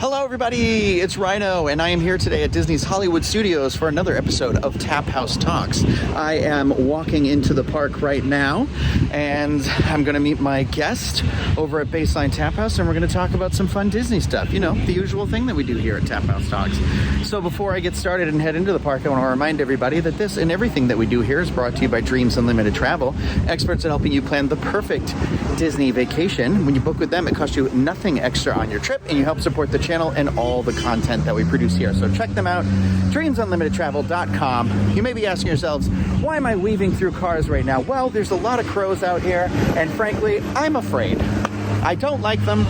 Hello everybody, it's Ryno, and I am here today at Disney's Hollywood Studios for another episode of Tap House Talks. I am walking into the park right now, and I'm going to meet my guest over at Baseline Tap House, and we're going to talk about some fun Disney stuff. You know, the usual thing that we do here at Tap House Talks. So before I get started and head into the park, I want to remind everybody that this and everything that we do here is brought to you by Dreams Unlimited Travel, experts at helping you plan the perfect Disney vacation. When you book with them, it costs you nothing extra on your trip, and you help support the channel and all the content that we produce here. So check them out, dreamsunlimitedtravel.com. You may be asking yourselves, why am I weaving through cars right now? Well, there's a lot of crows out here, and frankly, I'm afraid. I don't like them.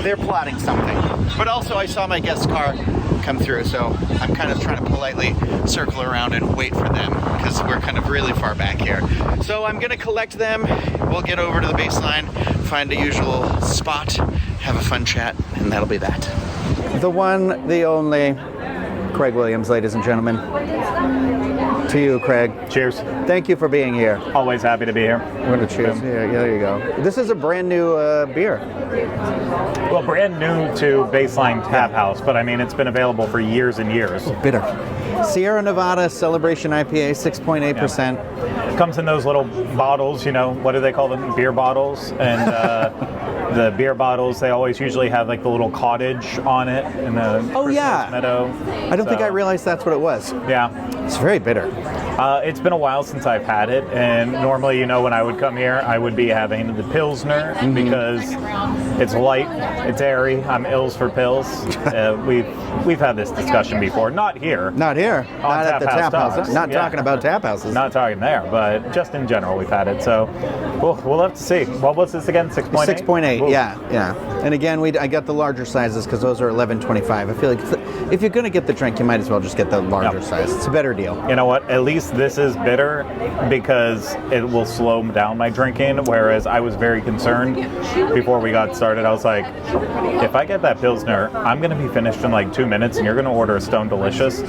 They're plotting something. But also, I saw my guest's car come through, so I'm kind of trying to politely circle around and wait for them because we're kind of really far back here. So I'm gonna collect them. We'll get over to the baseline, find a usual spot, have a fun chat, and that'll be that. The one, the only, Craig Williams, ladies and gentlemen. To you, Craig. Cheers. Thank you for being here. Always happy to be here. We're going to cheers. Yeah, there you go. This is a brand new beer. Well, brand new to Baseline Tap House, but I mean, it's been available for years and years. Bitter. Sierra Nevada Celebration IPA, 6.8%. Yeah. Comes in those little bottles, you know, what do they call them? Beer bottles. And the beer bottles, they always usually have like the little cottage on it in the Christmas meadow. I don't think I realized that's what it was. Yeah. It's very bitter. It's been a while since I've had it, and normally, you know, when I would come here, I would be having the Pilsner because it's light, it's airy. I'm ills for pills. We've had this discussion before. Not here. Not here. Not at the Tap House. Not talking about tap houses. Not talking there, but just in general, we've had it. So we'll have to see. What was this again? 6.8? 6.8. Yeah. And again, I got the larger sizes because those are $11.25. I feel like if you're going to get the drink, you might as well just get the larger size. It's a better deal. You know what? At least this is bitter because it will slow down my drinking, whereas I was very concerned before we got started. I was like, if I get that Pilsner, I'm going to be finished in like 2 minutes, and you're going to order a Stone Delicious,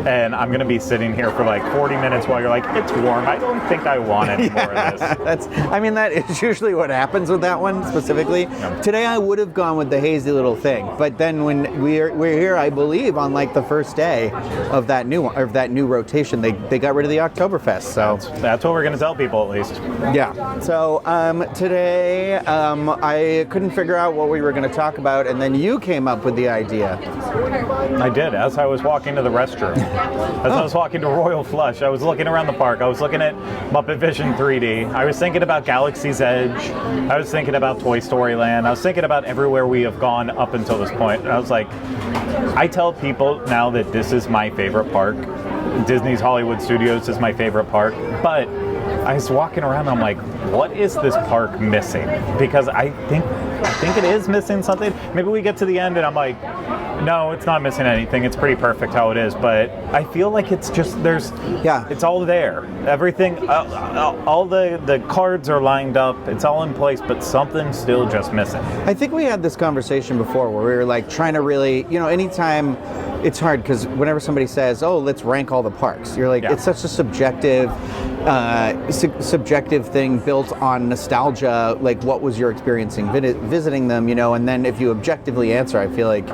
and I'm going to be sitting here for like 40 minutes while you're like, it's warm. I don't think I want any more of this. That is usually what happens with that one specifically. Yeah. Today I would have gone with the hazy little thing, but then when we're here, I believe on like the first day of that new rotation, they got rid of the Oktoberfest. So that's what we're going to tell people, at least. Yeah. So today I couldn't figure out what we were going to talk about, and then you came up with the idea. I did. As I was walking to the restroom, I was walking to Royal Flush, I was looking around the park. I was looking at Muppet Vision 3D. I was thinking about Galaxy's Edge. I was thinking about Toy Story Land. I was thinking about everywhere we have gone up until this point. And I was like, I tell people now that this is my favorite park. Disney's Hollywood Studios is my favorite park, but I was walking around and I'm like, what is this park missing? Because I think it is missing something. Maybe we get to the end and I'm like, no, it's not missing anything. It's pretty perfect how it is, but I feel like it's just it's all there. Everything, all the cards are lined up. It's all in place, but something's still just missing. I think we had this conversation before where we were like trying to really, you know, anytime. It's hard because whenever somebody says, "Oh, let's rank all the parks," you're like, it's such a subjective thing built on nostalgia. Like, what was your experience visiting them? You know, and then if you objectively answer, I feel like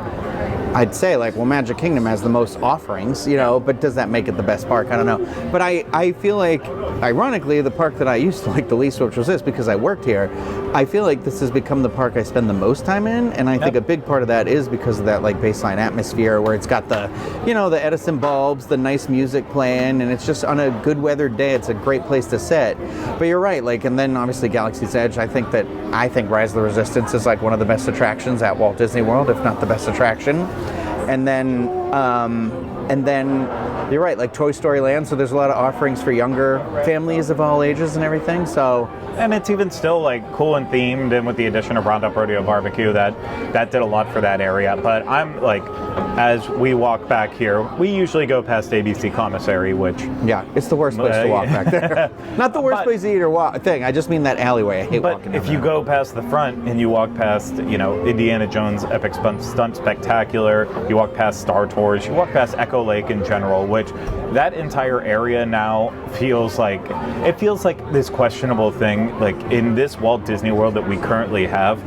I'd say like, well, Magic Kingdom has the most offerings, you know, but does that make it the best park? I don't know. But I feel like, ironically, the park that I used to like the least, which was this, because I worked here, I feel like this has become the park I spend the most time in, and I think a big part of that is because of that like baseline atmosphere where it's got the, you know, the Edison bulbs, the nice music playing, and it's just on a good weathered day, it's a great place to sit. But you're right, like, and then obviously Galaxy's Edge, I think Rise of the Resistance is like one of the best attractions at Walt Disney World, if not the best attraction. And then you're right, like Toy Story Land, so there's a lot of offerings for younger families of all ages and everything, so. And it's even still like cool and themed, and with the addition of Roundup Rodeo Barbecue, that did a lot for that area. But I'm like, as we walk back here, we usually go past ABC Commissary, which... Yeah, it's the worst place to walk back there. Not the worst place to eat or thing, I just mean that alleyway. I hate walking down if you go past the front and you walk past, you know, Indiana Jones Epic Stunt Spectacular, you walk past Star Tours, you walk past Echo Lake in general, which that entire area now feels like this questionable thing. Like in this Walt Disney World that we currently have,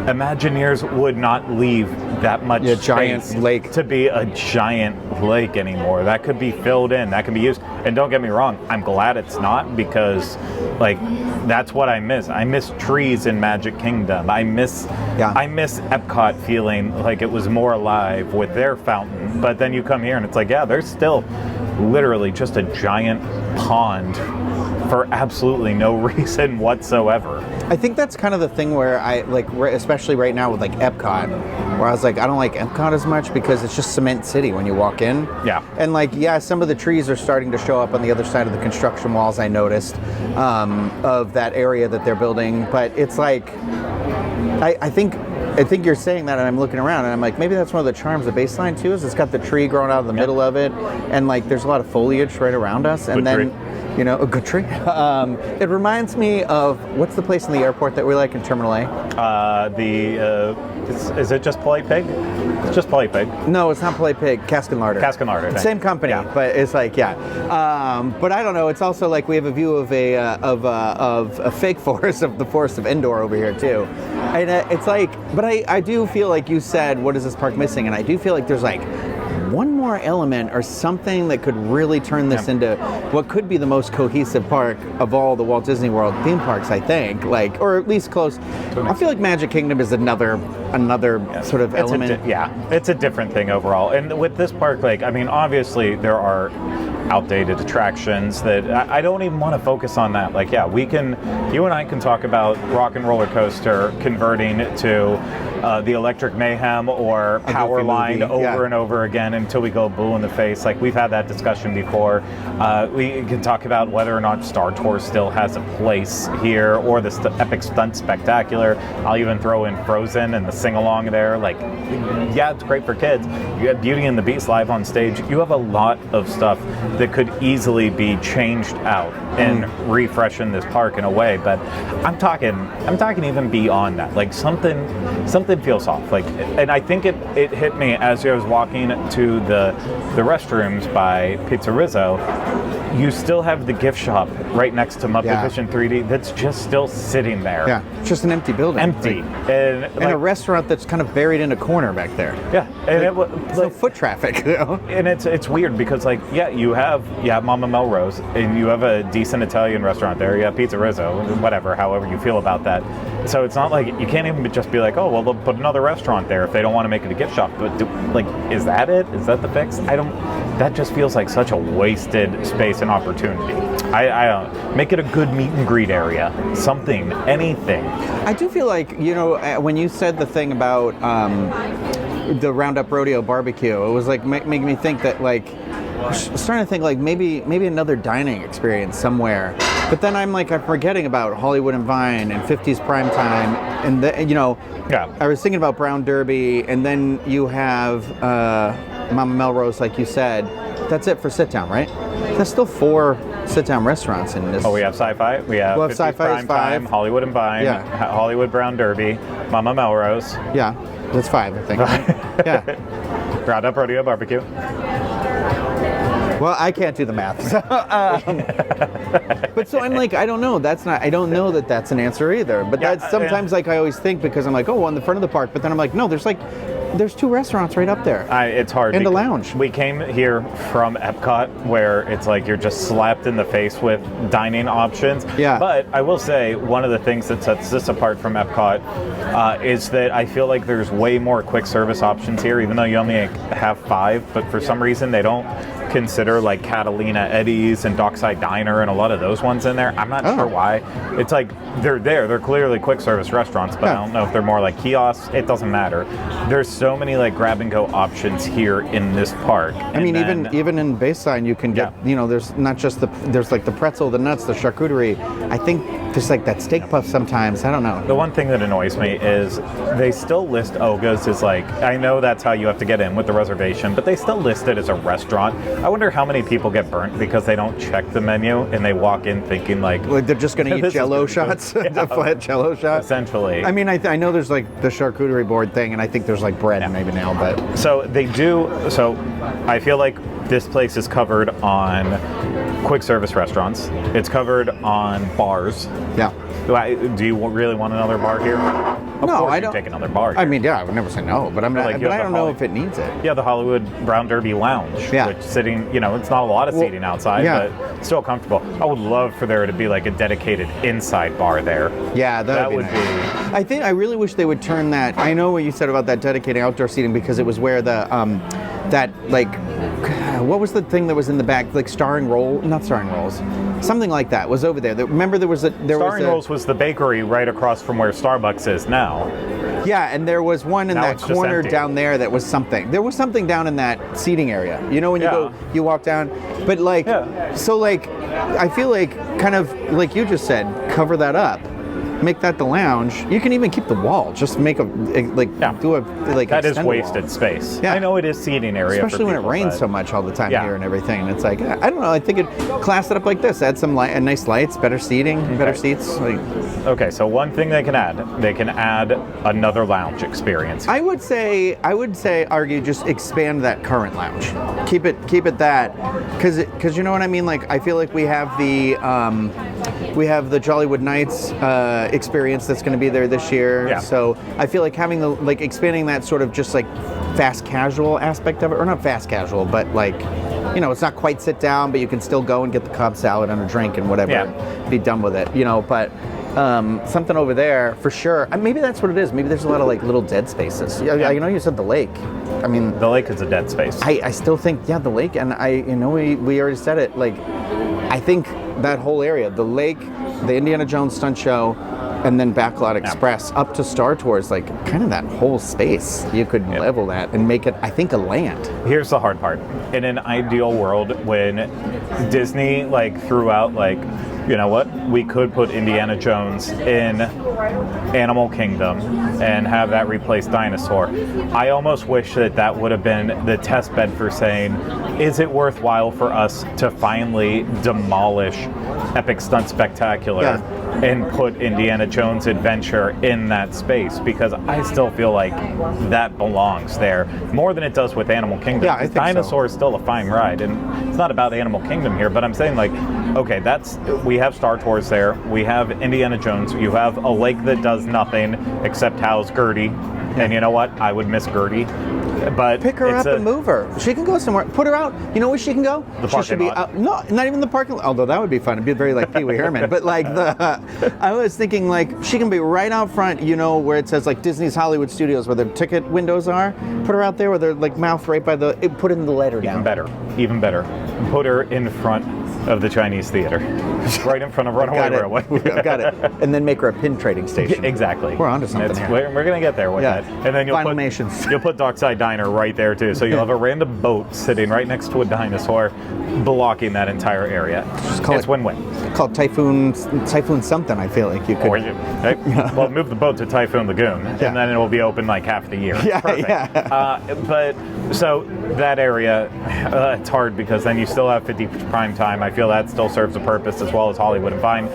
Imagineers would not leave that much giant space lake to be a giant lake anymore. That could be filled in, that can be used. And don't get me wrong, I'm glad it's not, because like that's what I miss. I miss trees in Magic Kingdom. I miss Epcot feeling like it was more alive with their fountain. But then you come here and it's like, yeah, there's still literally just a giant pond for absolutely no reason whatsoever. I think that's kind of the thing where I like, especially right now with like Epcot, where I was like, I don't like Epcot as much because it's just cement city when you walk in. Yeah. And like, yeah, some of the trees are starting to show up on the other side of the construction walls, I noticed, of that area that they're building. But it's like, I think you're saying that, and I'm looking around, and I'm like, maybe that's one of the charms of Baseline too, is it's got the tree growing out of the middle of it, and like there's a lot of foliage right around us, and then tree. you know, a good tree. It reminds me of, what's the place in the airport that we like in Terminal A? Is it just Polite Pig? It's just Polite Pig. No, it's not Polite Pig. Cask and Larder. Cask and Larder. Same company, but it's like, but I don't know. It's also like we have a view of a fake forest, of the forest of Endor over here too, and it's like. But I do feel like you said, what is this park missing? And I do feel like there's like one more element or something that could really turn this into what could be the most cohesive park of all the Walt Disney World theme parks, I think, like, or at least close. I feel like Magic Kingdom is another sort of element. It's a different thing overall. And with this park, like, I mean, obviously there are outdated attractions that I don't even want to focus on that. Like, yeah, you and I can talk about Rock and Roller Coaster converting to the Electric Mayhem or Powerline over and over again until we go blue in the face. Like, we've had that discussion before. We can talk about whether or not Star Tours still has a place here, or the Epic Stunt Spectacular. I'll even throw in Frozen and the sing-along there. Like, yeah, it's great for kids. You have Beauty and the Beast live on stage. You have a lot of stuff that could easily be changed out and refreshing this park in a way. But I'm talking even beyond that. Like, something feels off. Like, and I think it hit me as I was walking to the restrooms by Pizza Rizzo. You still have the gift shop right next to Muppet Vision 3D that's just still sitting there. Yeah, it's just an empty building. Empty. Like, and a restaurant that's kind of buried in a corner back there. Yeah, and like, no foot traffic. You know? And it's weird because, like, yeah, you have Mama Melrose, and you have a decent Italian restaurant there. You have Pizza Rizzo, whatever, however you feel about that. So it's not like you can't even just be like, oh, well, they'll put another restaurant there if they don't want to make it a gift shop. But is that it? Is that the fix? That just feels like such a wasted space and opportunity. I don't make it a good meet and greet area, something, anything. I do feel like, you know, when you said the thing about the Roundup Rodeo barbecue, it was like making me think that, like, I was starting to think like maybe another dining experience somewhere. But then I'm forgetting about Hollywood and Vine and 50s Primetime, and you know, I was thinking about Brown Derby, and then you have Mama Melrose, like you said. That's it for sit down, right? There's still 4 sit-down restaurants in this. Oh, we have Sci-Fi. We have 50s Sci-Fi is 5. Hollywood and Vine. Hollywood Brown Derby. Mama Melrose. Yeah, that's 5, I think. Yeah. Roundup Rodeo Barbecue. Well, I can't do the math. But so I'm like, I don't know. I don't know that that's an answer either. But that's sometimes I always think, because I'm like, oh, on the front of the park. But then I'm like, no, there's 2 restaurants right up there. It's hard. And a lounge. We came here from Epcot, where it's like you're just slapped in the face with dining options. Yeah. But I will say, one of the things that sets this apart from Epcot is that I feel like there's way more quick service options here, even though you only have 5. But for some reason, they don't consider like Catalina Eddie's and Dockside Diner and a lot of those ones in there. I'm not sure why. It's like they're clearly quick service restaurants, but I don't know if they're more like kiosks. It doesn't matter. There's so many like grab and go options here in this park. I mean, even in Baseline you can get, you know, there's not just there's like the pretzel, the nuts, the charcuterie. I think there's like that steak puff sometimes. I don't know. The one thing that annoys me is they still list Oga's as like, I know that's how you have to get in with the reservation, but they still list it as a restaurant. I wonder how many people get burnt because they don't check the menu and they walk in thinking like they're just going to eat Jello shots, a flat Jello shot. Essentially. I mean, I know there's like the charcuterie board thing, and I think there's like bread maybe now, but so they do. So I feel like this place is covered on quick service restaurants. It's covered on bars. Yeah. Do you really want another bar here? Of No, course I you don't. take another bar. I here. mean, yeah, I would never say no, but I'm not. Like, you But have I the don't know Holly- if it needs it. Yeah, the Hollywood Brown Derby Lounge, Yeah. which sitting, it's not a lot of Well, seating outside, yeah. but still comfortable. I would love for there to be like a dedicated inside bar there. Yeah, that would would be. Nice. I really wish they would turn that. I know what you said about that dedicated outdoor seating because it was where the that like what was the thing that was in the back, like not starring rolls, something like that was over there. Remember there was Starring Rolls was the bakery right across from where Starbucks is now. Yeah, and there was one in Now that it's just corner empty. down there that was something. There was something down in that seating area. You know when you walk down, but like, so like, I feel like kind of like you just said, cover that up, make that the lounge. You can even keep the wall. Just make do a like. That is extend the wasted wall. space. Yeah. I know it is seating area, Especially for when it people, rains but- so much all the time Yeah. here and everything. And it's like, I don't know. I think it class it up like this. Add some nice lights, better seating, better seats. Like, Okay, so one thing they can add another lounge experience. I would say, argue, just expand that current lounge. Keep it that, because you know what I mean. Like, I feel like we have the Jollywood Nights experience that's going to be there this year. Yeah. So I feel like having expanding that sort of just like fast casual aspect of it, or not fast casual, but like, it's not quite sit down, but you can still go and get the Cobb salad and a drink and whatever. Yeah. Be done with it. But. Something over there for sure. Maybe that's what it is. Maybe there's a lot of like little dead spaces. Yeah. You know, you said the lake. I mean, The lake is a dead space. I still think the lake, and we already said it. Like, I think that whole area, the lake, the Indiana Jones stunt show, and then Backlot Express up to Star Tours, like kind of that whole space. You could level that and make it, I think, a land. Here's the hard part. In an ideal world, when Disney threw out you know what, we could put Indiana Jones in Animal Kingdom and have that replace Dinosaur. I almost wish that would have been the test bed for saying, is it worthwhile for us to finally demolish Epic Stunt Spectacular and put Indiana Jones Adventure in that space? Because I still feel like that belongs there more than it does with Animal Kingdom. Yeah, I think Dinosaur is still a fine ride, and it's not about Animal Kingdom here, but I'm saying okay, we have Star Tours there, we have Indiana Jones, you have a lake that does nothing except house Gertie, and you know what? I would miss Gertie. But Pick her up and move her. She can go somewhere. Put her out. You know where she can go? The she should parking be lot. out. No, not even the parking lot. Although that would be fun. It'd be very like Pee Wee Herman. But I was thinking she can be right out front. Where it says Disney's Hollywood Studios, where the ticket windows are. Put her out there, where they're mouth right by put it in the letter down. Even better. Put her in front of the Chinese theater, right in front of Runaway Railway. Got it. And then make her a pin trading station. Exactly. We're onto something here. We're going to get there with that. And then you'll put Dockside Diner right there too. So you'll have a random boat sitting right next to a dinosaur, blocking that entire area. It's win-win. Called Typhoon something. I feel like you could. Well, move the boat to Typhoon Lagoon, and then it will be open half the year. But so that area, it's hard because then you still have 50 prime time. I feel that still serves a purpose as well as Hollywood and Vine.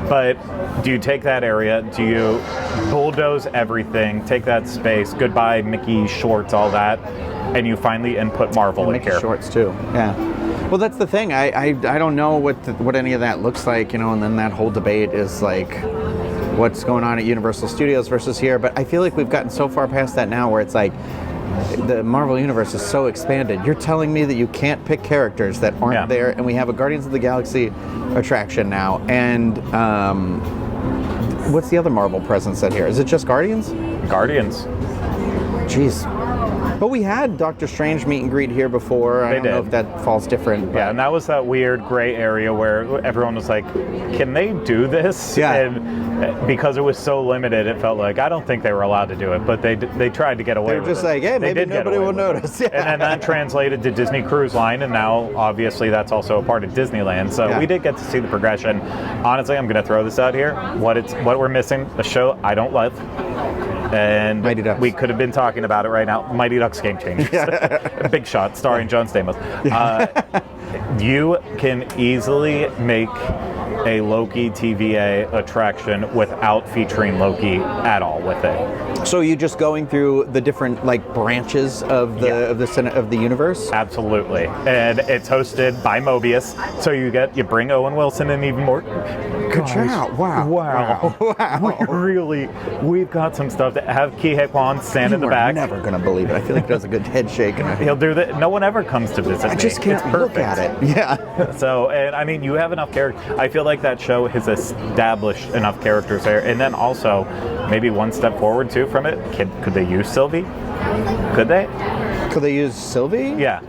But do you take that area? Do you bulldoze everything? Take that space? Goodbye, Mickey shorts, all that, and you finally input Marvel in Mickey here. shorts too. Yeah. Well, that's the thing. I don't know what any of that looks like, and then that whole debate is what's going on at Universal Studios versus here. But I feel like we've gotten so far past that now where it's the Marvel Universe is so expanded. You're telling me that you can't pick characters that aren't there, and we have a Guardians of the Galaxy attraction now. And what's the other Marvel presence out here? Is it just Guardians? Guardians. Jeez. But we had Doctor Strange meet and greet here before. I don't know if that falls different. But. Yeah, and that was that weird gray area where everyone was like, can they do this? Yeah. And because it was so limited, it felt like, I don't think they were allowed to do it, but they tried to get away with it. They were just hey, maybe nobody will notice. Yeah. And then that translated to Disney Cruise Line, and now, obviously, that's also a part of Disneyland. So we did get to see the progression. Honestly, I'm going to throw this out here. What we're missing, a show I don't love. And we could have been talking about it right now. Mighty Ducks Game Changers. Big Shot, starring John Stamos. You can easily make a Loki TVA attraction without featuring Loki at all with it. So are you just going through the different like branches of the universe? Absolutely, and it's hosted by Mobius, so you bring Owen Wilson and even more. Good job! Wow. We've got some stuff to have Ki Hye Kwan stand in the back. Never gonna believe it. I feel like he does a good head shake. He'll do that. No one ever comes to visit me. I just can't look at it. Yeah. So, and I mean, you have enough characters. I feel like that show has established enough characters there, and then also maybe one step forward too from it. Could they use Sylvie? Could they? Could they use Sylvie? Yeah.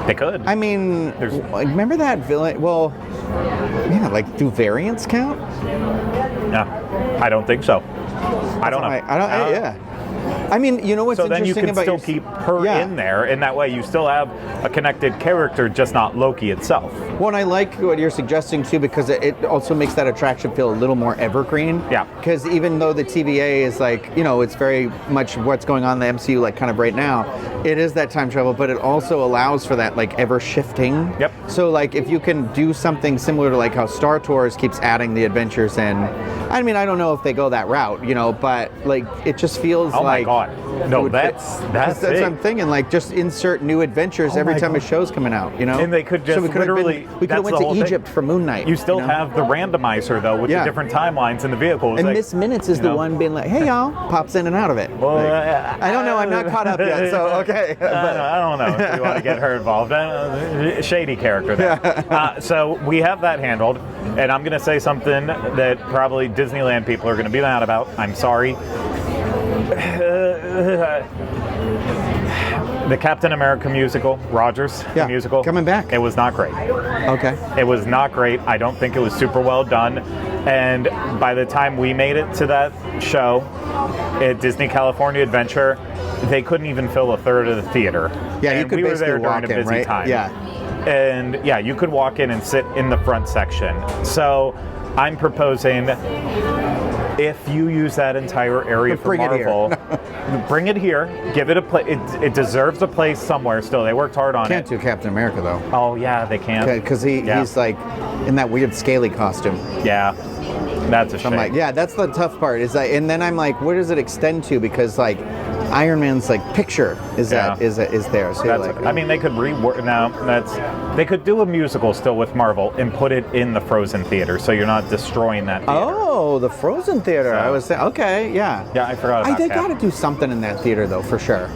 They could. I mean, remember that villain? Well, yeah, like, do variants count? No, I don't think so. I don't know. Yeah. I mean, you know what's so then interesting you can about still keep her in there, and that way you still have a connected character, just not Loki itself. Well, and I like what you're suggesting too, because it also makes that attraction feel a little more evergreen. Yeah. Because even though the TVA is like, you know, it's very much what's going on in the MCU, like kind of right now, it is that time travel, but it also allows for that like ever shifting. Yep. So like if you can do something similar to like how Star Tours keeps adding the adventures in, I mean, I don't know if they go that route, you know, but like it just feels Oh like. my God. No, that's what I'm thinking. Like, just insert new adventures every time a show's coming out. You know, and they could just we could literally. We could have went to Egypt for Moon Knight. You still have the randomizer though, with the different timelines in the vehicles. And like, Miss Minutes is the one being like, "Hey y'all," pops in and out of it. Well, I don't know. I'm not caught up yet. So okay. I don't know if you want to get her involved. Shady character there. So we have that handled, and I'm going to say something that probably Disneyland people are going to be mad about. I'm sorry. The Captain America musical, Rogers the musical, coming back. It was not great. Okay. It was not great. I don't think it was super well done. And by the time we made it to that show at Disney California Adventure, they couldn't even fill a third of the theater. Yeah, and you could we were basically there during walk a in, busy right? time. Yeah. And yeah, you could walk in and sit in the front section. So I'm proposing, if you use that entire area for Marvel, bring it here. Give it a place. It deserves a place somewhere. Still, they worked hard on it. Can't do Captain America though. Oh yeah, they can. Because he's like in that weird scaly costume. Yeah, that's a shame. I'm like, yeah, that's the tough part. Is that, and then I'm like, where does it extend to? Because like Iron Man's like picture is there. So like, I mean, they could rework. Now they could do a musical still with Marvel and put it in the Frozen theater, so you're not destroying that theater. Oh, the Frozen theater. So, I was saying, okay, yeah. Yeah, I forgot about that. They got to do something in that theater though, for sure.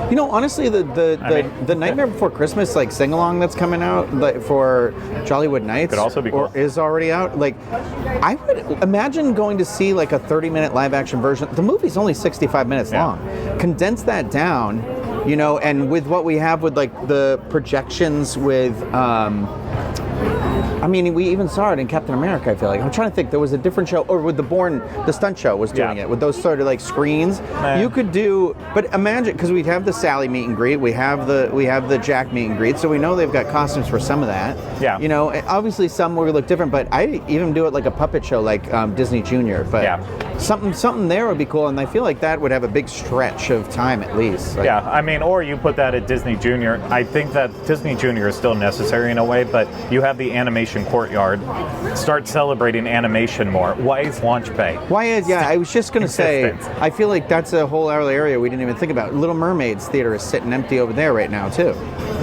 You know, honestly, the Nightmare Before Christmas like sing along that's coming out for Jollywood Nights could also be cool. Or is already out. Like, I would imagine going to see like a 30-minute live action version. The movie's only 65 minutes long. Condense that down, you know, and with what we have with like the projections with I mean, we even saw it in Captain America, I feel like. I'm trying to think, there was a different show, or with the stunt show was doing it, with those sort of like screens. You could do, but imagine, because we'd have the Sally meet and greet, we have the Jack meet and greet, so we know they've got costumes for some of that. Yeah. You know, obviously some will look different, but I even do it like a puppet show, like Disney Junior, but something there would be cool, and I feel like that would have a big stretch of time at least. Like, I mean, or you put that at Disney Junior. I think that Disney Junior is still necessary in a way, but you have the animation courtyard. Start celebrating animation more. Why is Launch Bay? I was just going to say, I feel like that's a whole other area we didn't even think about. Little Mermaid's theater is sitting empty over there right now, too.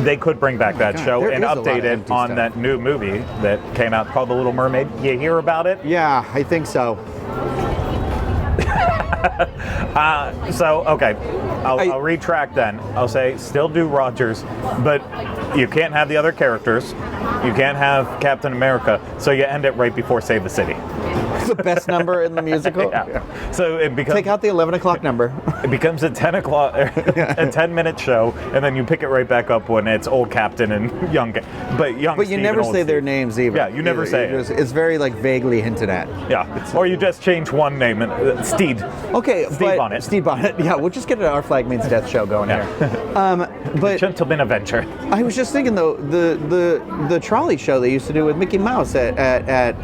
They could bring back that show and update it on that new movie that came out called The Little Mermaid. You hear about it? Yeah, I think so. Okay, I'll retract then. I'll say still do Rogers, but you can't have the other characters. You can't have Captain America, so you end it right before Save the City. The best number in the musical. So it becomes, take out the 11 o'clock number. It becomes a 10 o'clock, a 10-minute show, and then you pick it right back up when it's old Captain and young. But you Steve never say their names either. Yeah, you never say it. It's very like vaguely hinted at. Yeah, or you just change one name and Steed. Okay, Steve Bonnet. Steve Bonnet. Yeah, we'll just get an Our Flag Means Death show going here. But Gentleman Avenger. I was just thinking though, the trolley show they used to do with Mickey Mouse at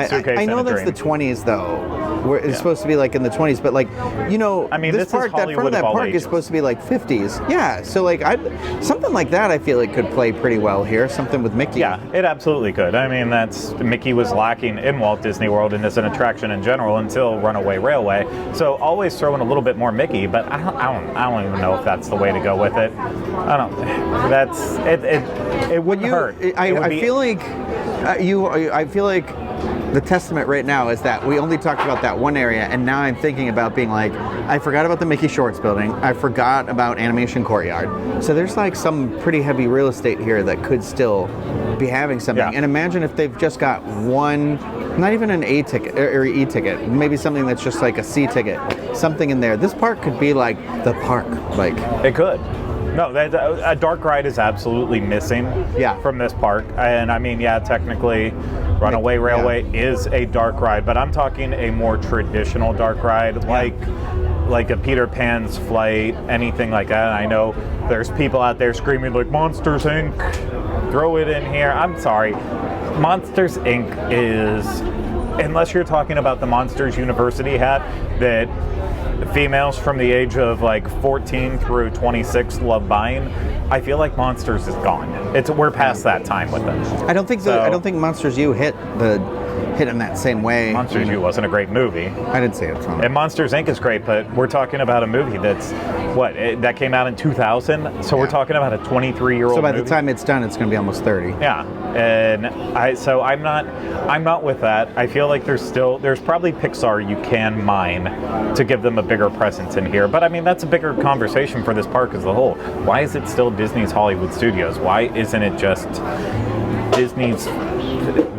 Suitcase I know and a that's Dream. the 20s though. where it's supposed to be like in the 20s, but like, you know, I mean, this this is park, that front Hollywood of that of all park ages. is supposed to be like 50s. Yeah, so like something like that I feel like could play pretty well here. Something with Mickey. Yeah, it absolutely could. I mean, Mickey was lacking in Walt Disney World and as an attraction in general until Runaway Railway. So always throw in a little bit more Mickey, but I don't even know if that's the way to go with it. I don't. That's it. It wouldn't hurt. I feel like I feel like the testament right now is that we only talked about that one area, and now I'm thinking about being like, I forgot about the Mickey Shorts building. I forgot about Animation Courtyard. So there's like some pretty heavy real estate here that could still be having something. Yeah. And imagine if they've just got one, not even an A ticket or E ticket, maybe something that's just like a C ticket, something in there. This park could be like the park. Like It could. No, a dark ride is absolutely missing from this park. And I mean, yeah, technically, Runaway Railway is a dark ride, but I'm talking a more traditional dark ride, like a Peter Pan's Flight, anything like that. I know there's people out there screaming like Monsters Inc. Throw it in here. I'm sorry. Monsters Inc. is, unless you're talking about the Monsters University hat that females from the age of like 14 through 26 love buying, I feel like Monsters is gone. We're past that time with them. I don't think Monsters U hit in that same way. Monsters U wasn't a great movie. I didn't see it. So. And Monsters Inc. is great, but we're talking about a movie that's that came out in 2000. So we're talking about a 23-year-old. So by movie. the time it's done, it's going to be almost 30. Yeah, and I'm not with that. I feel like there's probably Pixar you can mine to give them a bigger presence in here. But I mean, that's a bigger conversation for this park as a whole. Why is it still Disney's Hollywood Studios? Why isn't it just Disney's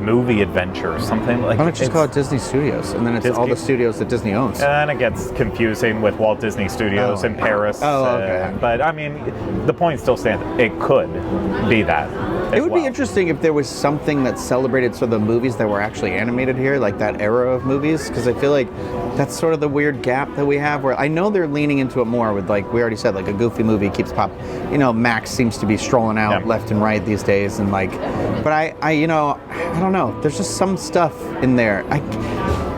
movie adventure or something like? Why don't you just call it Disney Studios, and then it's all the studios that Disney owns? And it gets confusing with Walt Disney Studios in Paris. Oh, okay. But I mean, the point still stands. It could be that. It would be interesting if there was something that celebrated sort of the movies that were actually animated here, like that era of movies, because I feel like that's sort of the weird gap that we have, where I know they're leaning into it more with, like we already said, like a Goofy movie keeps pop. You know, Max seems to be strolling out left and right these days, and like, but I don't know. There's just some stuff in there.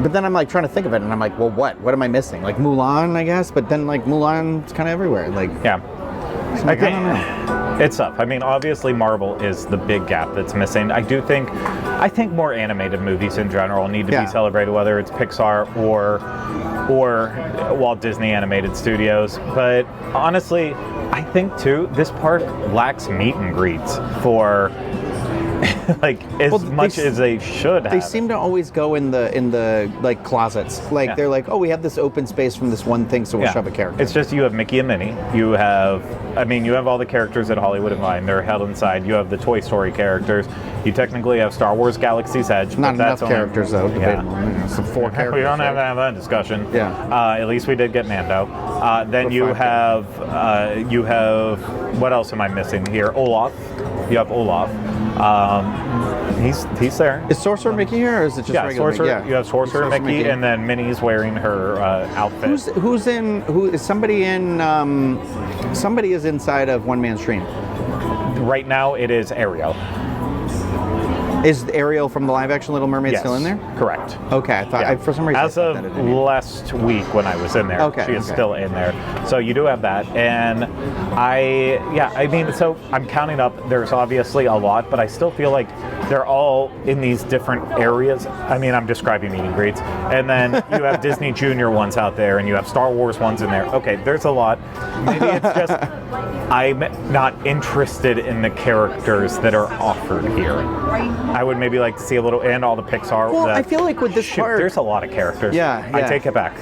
But then I'm like trying to think of it, and I'm like, well, what am I missing? Like Mulan, I guess, but then like Mulan's kind of everywhere. Like, yeah. So like, I don't know. It's tough. I mean, obviously Marvel is the big gap that's missing. I think more animated movies in general need to be celebrated, whether it's Pixar or Walt Disney Animated Studios. But honestly, I think too, this park lacks meet and greets for like much as they should have. They seem to always go in the like closets. Like they're like, oh, we have this open space from this one thing, so we'll shove a character. It's just you have Mickey and Minnie. You have all the characters that Hollywood have mine. They're held inside. You have the Toy Story characters. You technically have Star Wars Galaxy's Edge. Not enough characters though. Some 4 characters. We don't have to have that discussion. Yeah. At least we did get Mando. Then you have what else am I missing here? Olaf. You have Olaf. He's there. Is Sorcerer Mickey here, or is it just regular Sorcerer, Mickey? Yeah, you have Sorcerer Mickey, and then Minnie's wearing her outfit. Who is somebody is inside of One Man's Dream? Right now, it is Ariel. Is Ariel from the live-action Little Mermaid still in there? Correct. Okay, I thought for some reason as of last week when I was in there, she is still in there. So you do have that, and so I'm counting up. There's obviously a lot, but I still feel like they're all in these different areas. I mean, I'm describing meet and greets, and then you have Disney Junior ones out there, and you have Star Wars ones in there. Okay, there's a lot. Maybe it's just I'm not interested in the characters that are offered here. I would maybe like to see a little, and all the Pixar. Well, I feel like with this park, there's a lot of characters. Yeah. I take it back.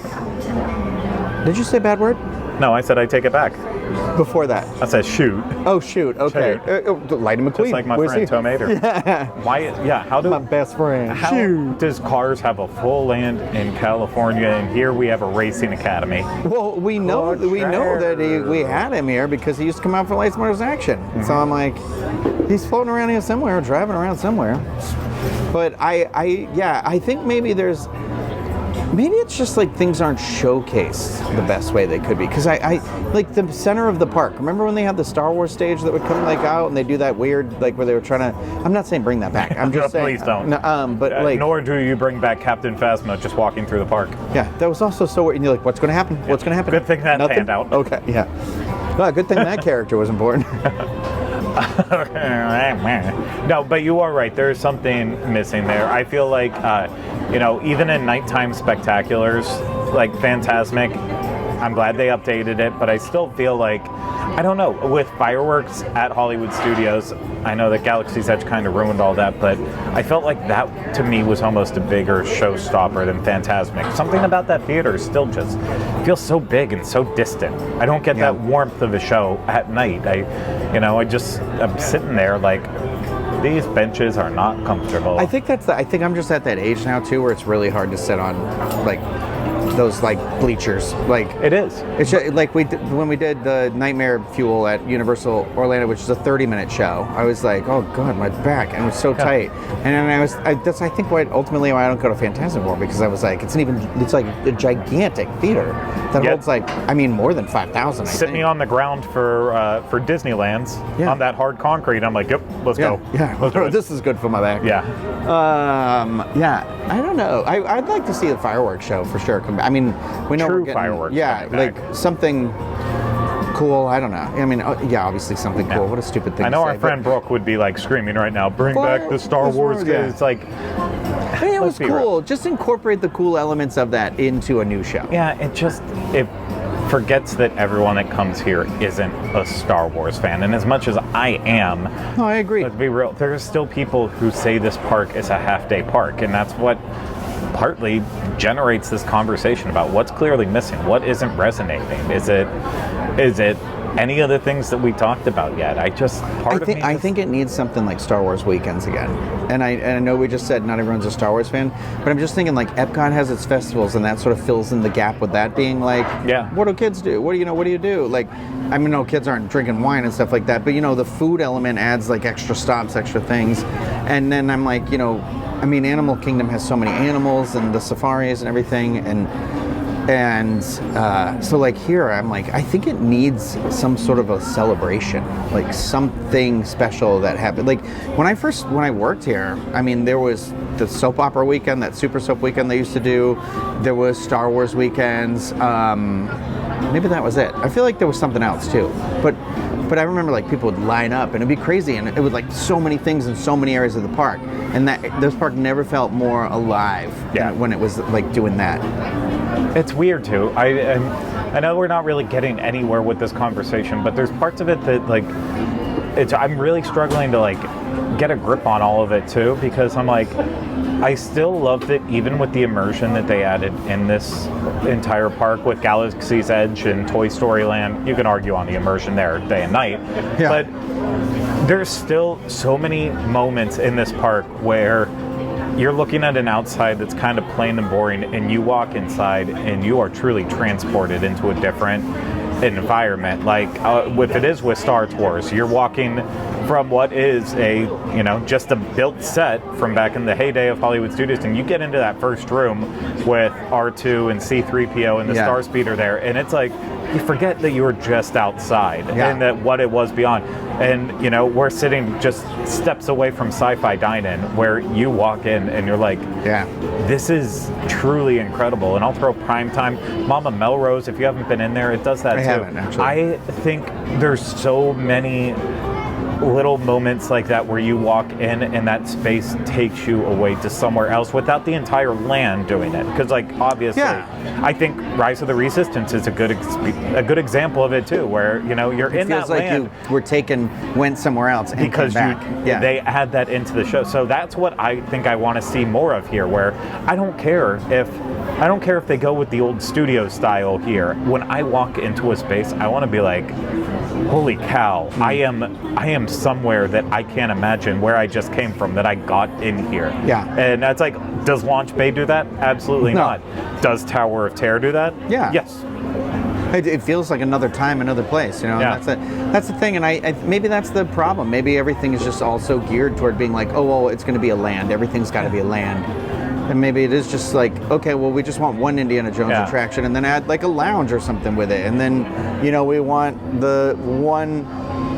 Did you say a bad word? No, I said I take it back. Before that, I said shoot. Oh, shoot. Okay. Lightning McQueen. Just like my friend Tomater. Yeah. Why? Yeah. How do my best friend? How does Cars have a full land in California, and here we have a racing academy? Well, we know that we had him here because he used to come out for Lights, Motors, Action. Mm-hmm. So I'm like, he's floating around here somewhere, driving around somewhere. But I think maybe there's. Maybe it's just like things aren't showcased the best way they could be. Because I like the center of the park. Remember when they had the Star Wars stage that would come like out and they do that weird, like where they were trying to, I'm not saying bring that back. I'm just saying. Please don't. But like. Nor do you bring back Captain Phasma just walking through the park. Yeah, that was also so weird. And you're like, what's going to happen? What's going to happen? Good thing that Nothing? panned out. Okay, yeah. Well, good thing that character was important. No, but you are right. There's something missing there. I feel like, even in nighttime spectaculars, like Fantasmic, I'm glad they updated it, but I still feel like, I don't know, with fireworks at Hollywood Studios, I know that Galaxy's Edge kind of ruined all that, but I felt like that, to me, was almost a bigger showstopper than Fantasmic. Something about that theater still just feels so big and so distant. I don't get that warmth of a show at night. I'm sitting there like, these benches are not comfortable. I think I'm just at that age now too, where it's really hard to sit on like those like bleachers. Like it is. It's just, like when we did the Nightmare Fuel at Universal Orlando, which is a 30-minute show. I was like, oh god, my back, and it was so tight. And then that's I think why ultimately why I don't go to Phantasm more, because I was like, it's like a gigantic theater that holds like more than 5,000. Sitting on the ground for Disneyland's on that hard concrete. I'm like, yep, let's go. Yeah, this is good for my back. Yeah. I don't know. I'd like to see the fireworks show for sure come back. I mean, we know True we're getting fireworks. like something cool. I don't know. I mean, obviously something cool. What a stupid thing. I know to say, our friend Brooke would be like screaming right now. Bring back the Star Wars. Yeah. It's like, it was cool. Just incorporate the cool elements of that into a new show. Yeah, it forgets that everyone that comes here isn't a Star Wars fan, and as much as I am, no, I agree. Let's be real. There's still people who say this park is a half-day park, and that's what partly generates this conversation about what's clearly missing, what isn't resonating. Is it any of the things that we talked about yet? I think it needs something like Star Wars weekends again. And I know we just said not everyone's a Star Wars fan, but I'm just thinking like Epcot has its festivals, and that sort of fills in the gap with that being like, what do kids do? What do you do? Like, I mean, no, kids aren't drinking wine and stuff like that, but the food element adds like extra stops, extra things. And then I'm like, Animal Kingdom has so many animals and the safaris and everything, and so like here I'm like, I think it needs some sort of a celebration, like something special that happened. Like when I worked here, there was the soap opera weekend, that Super Soap weekend they used to do. There was Star Wars weekends. Maybe that was it. I feel like there was something else too, but I remember like people would line up and it'd be crazy, and it was like so many things in so many areas of the park, and this park never felt more alive when it was like doing that. It's weird too. I know we're not really getting anywhere with this conversation, but there's parts of it that like I'm really struggling to like get a grip on all of it too, because I'm like, I still love that even with the immersion that they added in this entire park with Galaxy's Edge and Toy Story Land. You can argue on the immersion there day and night, but there's still so many moments in this park where you're looking at an outside that's kind of plain and boring, and you walk inside and you are truly transported into a different environment. Like if it is with Star Wars, you're walking from what is just a built set from back in the heyday of Hollywood Studios, and you get into that first room with R2 and C-3PO and the Star Speeder there, and it's like you forget that you were just outside and that what it was beyond. And we're sitting just steps away from Sci-Fi Dine-In, where you walk in and you're like, this is truly incredible. And I'll throw Primetime, Mama Melrose, if you haven't been in there, it does that too. Haven't, actually. I think there's so many little moments like that where you walk in and that space takes you away to somewhere else without the entire land doing it. Because like obviously, I think Rise of the Resistance is a good example of it too, where you're in that land. It feels like you went somewhere else and because came back. They add that into the show. So that's what I think I want to see more of here, where I don't care if they go with the old studio style here. When I walk into a space, I want to be like, holy cow, I am somewhere that I can't imagine where I just came from, that I got in here. And that's like, does Launch Bay do that? Absolutely not. Does Tower of Terror do that? Yes. It feels like another time, another place, and that's the thing, and I maybe that's the problem. Maybe everything is just also geared toward being like, oh, well, it's going to be a land. Everything's got to be a land. And maybe it is just like, okay, well, we just want one Indiana Jones attraction, and then add like a lounge or something with it, and then, we want the one.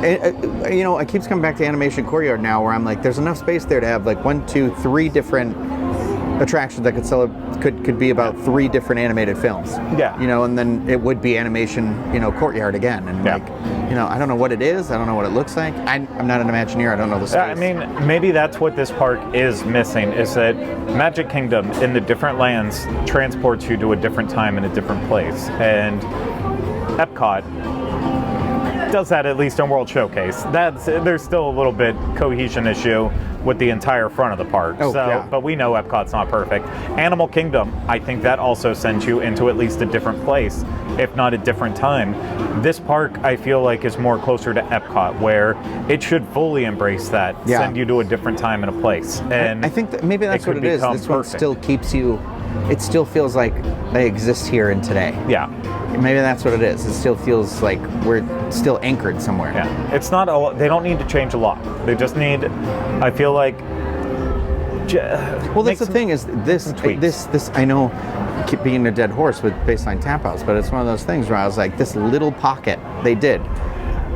It keeps coming back to Animation Courtyard now, where I'm like, there's enough space there to have like 1, 2, 3 different attractions that could be about 3 different animated films. Yeah. And then it would be Animation, Courtyard again. And I don't know what it is. I don't know what it looks like. I'm not an Imagineer. I don't know the space. I mean, maybe that's what this park is missing, is that Magic Kingdom in the different lands transports you to a different time in a different place. And Epcot does that, at least in World Showcase. There's still a little bit cohesion issue with the entire front of the park. But we know Epcot's not perfect. Animal Kingdom, I think that also sends you into at least a different place, if not a different time. This park, I feel like, is more closer to Epcot, where it should fully embrace that, send you to a different time and a place. And I think that maybe that's what it is. This one still keeps you. It still feels like they exist here and today. Yeah. Maybe that's what it is. It still feels like we're still anchored somewhere. Yeah. It's not they don't need to change a lot. They just need, I feel like, well, that's the thing is this I know, keep being a dead horse with Baseline Tap House, but it's one of those things where I was like, this little pocket they did.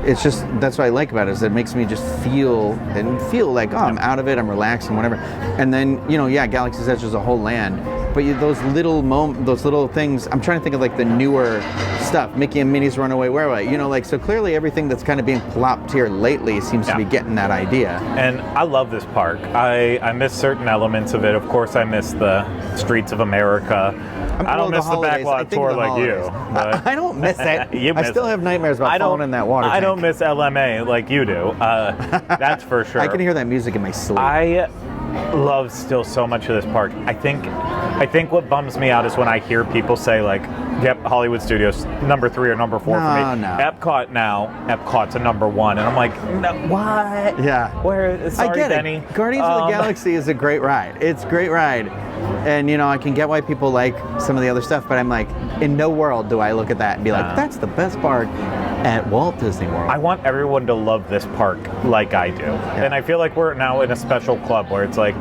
It's just, that's what I like about it, is it makes me just feel like, oh, I'm out of it, I'm relaxed and whatever. And then, Galaxy's Edge is a whole land. But those little things, I'm trying to think of like the newer stuff, Mickey and Minnie's Runaway Railway, so clearly everything that's kind of being plopped here lately seems to be getting that idea. And I love this park. I miss certain elements of it. Of course, I miss the Streets of America. I don't miss the backlot tour like you. I don't miss it. I still have nightmares about falling in that water tank. I don't miss LMA like you do. That's for sure. I can hear that music in my sleep. I love still so much of this park. I think what bums me out is when I hear people say like, yep, Hollywood Studios number 3 or number 4 for me. No. Epcot's a number 1, and I'm like, no, what? Yeah. Sorry, I get Benny. it. Guardians of the Galaxy is a great ride. It's a great ride. And, I can get why people like some of the other stuff, but I'm like, in no world do I look at that and be like, that's the best park at Walt Disney World. I want everyone to love this park like I do. Yeah. And I feel like we're now in a special club where it's like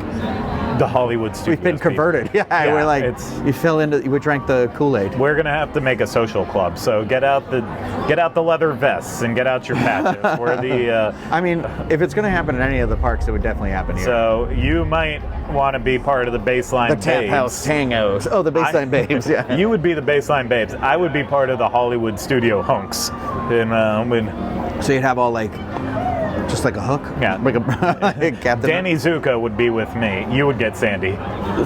the Hollywood Studios. We've been converted. Yeah, we're like, we drank the Kool-Aid. We're going to have to make a social club. So get out the leather vests and get out your patches. We're the... I mean, if it's going to happen in any of the parks, it would definitely happen here. So you might want to be part of the Baseline Babes. The Tap House Tangos. Oh, the Baseline Babes, yeah. You would be the Baseline Babes. I would be part of the Hollywood Studio Hunks. And, so you'd have all like... Just like a hook? Yeah. Like a Captain. Danny Zuko would be with me. You would get Sandy.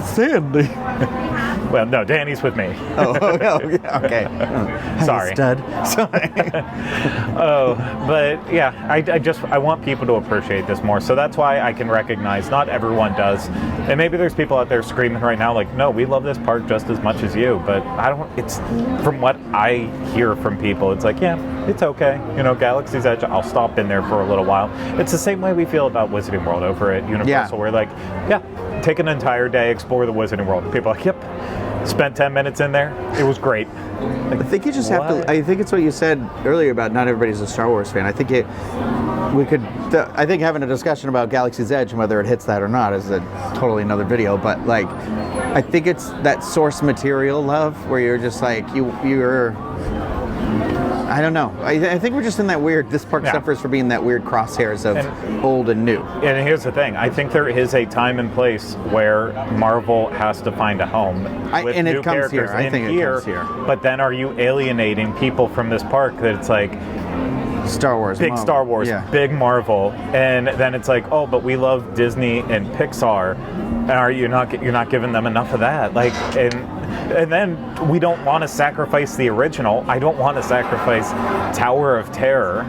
Sandy? Well, no, Danny's with me. Yeah, okay. Sorry. Stud. Sorry. But yeah, I want people to appreciate this more. So that's why I can recognize not everyone does. And maybe there's people out there screaming right now like, no, we love this park just as much as you. But it's from what I hear from people, it's like, yeah, it's okay. Galaxy's Edge, I'll stop in there for a little while. It's the same way we feel about Wizarding World over at Universal. We're like, yeah, take an entire day, explore the Wizarding World. People are like, yep, spent 10 minutes in there. It was great. Like, I think you just have to. I think it's what you said earlier about not everybody's a Star Wars fan. I think I think having a discussion about Galaxy's Edge and whether it hits that or not is a totally another video. But like, I think it's that source material love where you're just like you're. I don't know. I think we're just in that weird. This park suffers for being that weird crosshairs of old and new. And here's the thing: I think there is a time and place where Marvel has to find a home with and new it comes characters here. I think it comes here. But then, are you alienating people from this park? That it's like Star Wars, Star Wars, big Marvel, and then it's like, oh, but we love Disney and Pixar, and you're not giving them enough of that, like And then we don't want to sacrifice the original. I don't want to sacrifice Tower of Terror.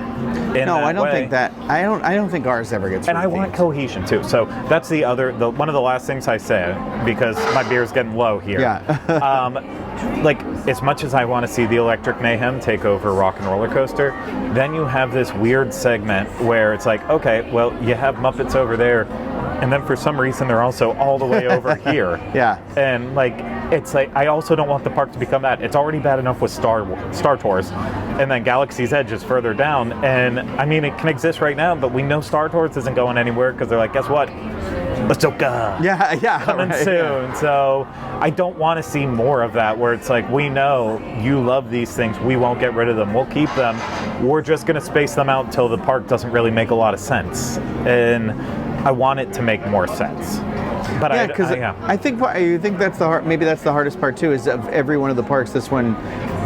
No, I don't think that. I don't think ours ever gets. And I want cohesion too. So that's one of the last things I say, because my beer's getting low here. Yeah. Like, as much as I want to see the Electric Mayhem take over Rock and Roller Coaster, then you have this weird segment where it's like, okay, well, you have Muppets over there, and then for some reason they're also all the way over here. Yeah. And like, it's like, I also don't want the park to become that. It's already bad enough with Star Tours, and then Galaxy's Edge is further down. And I mean, it can exist right now, but we know Star Tours isn't going anywhere because they're like, guess what? Ahsoka. Yeah, Coming right, soon. yeah. So I don't want to see more of that where it's like, we know you love these things. We won't get rid of them. We'll keep them. We're just going to space them out until the park doesn't really make a lot of sense. And I want it to make more sense. But Yeah, because I think that's maybe that's the hardest part too. Is of every one of the parks, this one,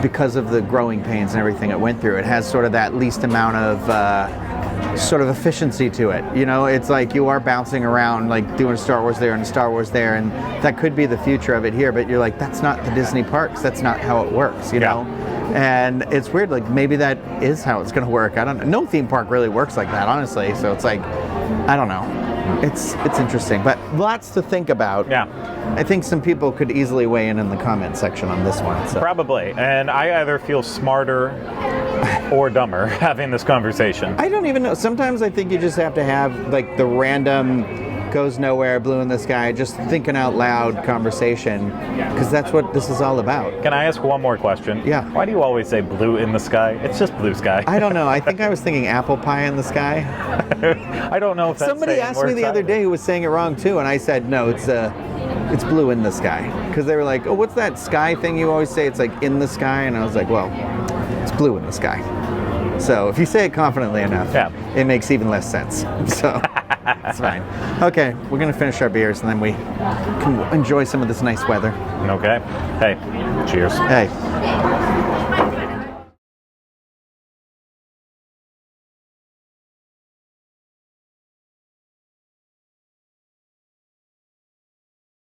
because of the growing pains and everything it went through, it has sort of that least amount of sort of efficiency to it. You know, it's like you are bouncing around, like doing Star Wars there and Star Wars there, and that could be the future of it here. But you're like, that's not the Disney parks. That's not how it works. You know. And it's weird. Like maybe that is how it's going to work. I don't know. No theme park really works like that, honestly. So it's like, I don't know. It's interesting, but lots to think about. Yeah. I think some people could easily weigh in the comment section on this one. So. Probably. And I either feel smarter or dumber having this conversation. I don't even know. Sometimes I think you just have to have like the random goes nowhere, blue in the sky, just thinking out loud conversation, because that's what this is all about. Can I ask one more question? Yeah. Why do you always say blue in the sky? It's just blue sky. I don't know. I think I was thinking apple pie in the sky. I don't know if that's Somebody asked me the other day who was saying it wrong too, and I said, no, it's blue in the sky. Because they were like, oh, what's that sky thing you always say? It's like in the sky. And I was like, well, it's blue in the sky. So if you say it confidently enough, it makes even less sense. So it's fine. Okay, we're going to finish our beers and then we can enjoy some of this nice weather. Okay. Hey, cheers. Hey.